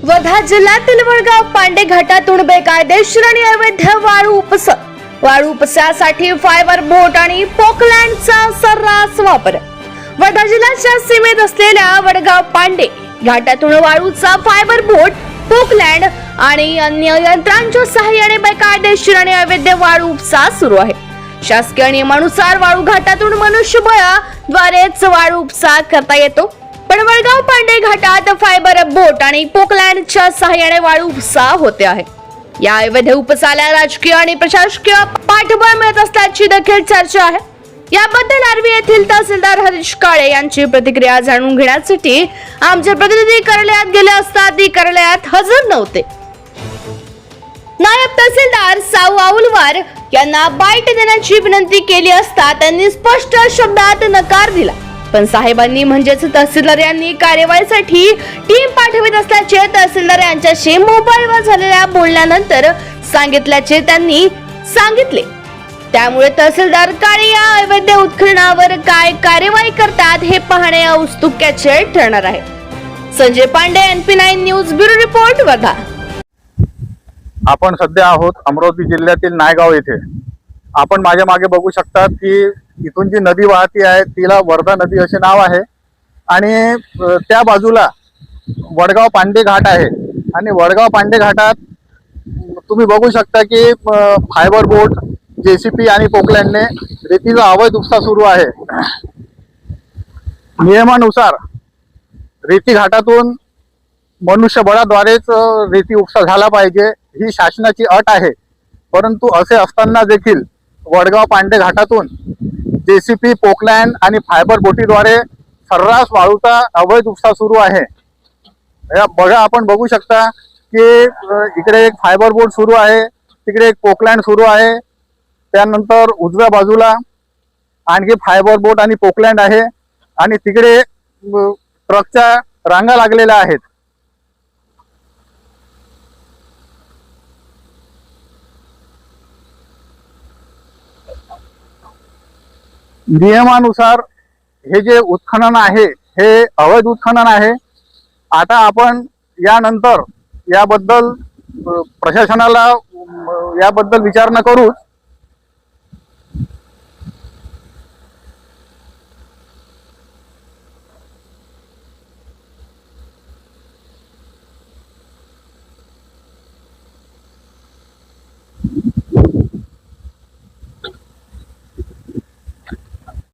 वर्धा जिल्ह्यातील वडगाव पांडे घाटातून बेकायदेशीर आणि अवैध वाळू उपसासाठी फायबर बोट आणि पोकलँडचा सर्रास वापर। वर्धा जिल्ह्याच्या सीमेत असलेल्या वडगाव पांडे घाटातून वाळूचा फायबर बोट, पोकलँड आणि अन्य यंत्रांच्या सहाय्याने बेकायदेशीर आणि अवैध वाळू उपसा सुरू आहे। शासकीय नियमानुसार वाळू घाटातून मनुष्यबळाद्वारेच वाळू उपसा करता येतो, पण वडगाव पांडे घाटात फायबर बोट आणि पोकलँडच्या सहाय्याने वाळू उपसा होते आहे। या अवैध उपसाला राजकीय आणि प्रशासकीय पाठबळ मिळत असल्याची देखील चर्चा आहे। याबद्दल आर्वी येथील तहसीलदार हरीश काळे यांची प्रतिक्रिया जाणून घेण्यासाठी आमचे प्रतिनिधी कार्यालयात गेले असता ती कार्यालयात हजर नव्हते। नायब तहसीलदार साऊ आऊलवार यांना बाईट देण्याची विनंती केली असता त्यांनी स्पष्ट शब्दात नकार दिला, पण साहेबांनी म्हणजेच तहसीलदार यांनी कार्यवाहीसाठी टीम पाठवित असल्याचे तहसीलदार यांच्याशी मोबाईलवर झालेल्या बोलण्यानंतर सांगितल्याचे त्यांनी सांगितले। त्यामुळे तहसीलदार काळे या अवैध उत्खननावर काय कार्यवाही करतात हे पाहणे औत्सुक्याचे ठरणार आहे। Sanjay Pande, NP9 news bureau report, Wardha. आपण सध्या आहोत अमरावती जिल्ह्यातील नायगाव येथे। आपण माझ्या मागे बघू शकता की इथून जी नदी वाहती आहे तिला वर्धा नदी असे नाव आहे आणि त्या बाजूला वडगाव पांडे घाट आहे आणि वडगाव पांडे घाटात तुम्ही बघू शकता की फायबर बोट, JCB आणि पोकलँडने रेतीचा अवैध उपसा सुरू आहे। नियमानुसार रेती घाटातून मनुष्यबळाद्वारेच रेती उपसा झाला पाहिजे ही शासनाची अट आहे, परंतु असे असताना देखील वडगाव पांडे घाटातून JCB, पोकलँड आणि फायबर बोटीद्वारे सर्रास वाळूचा अवैध उपसा सुरू आहे। बघा, आपण बघू शकता की इकडे एक फायबर बोट सुरू आहे, तिकडे एक पोकलँड सुरू आहे, त्यानंतर उजव्या बाजूला आणखी फायबर बोट आणि पोकलँड आहे आणि तिकडे ट्रकच्या रांगा लागलेल्या आहेत। नियमानुसार हे जे उत्खनन आहे हे अवैध उत्खनन आहे। आता आपण यानंतर याबद्दल प्रशासनाला याबद्दल विचारणा करू।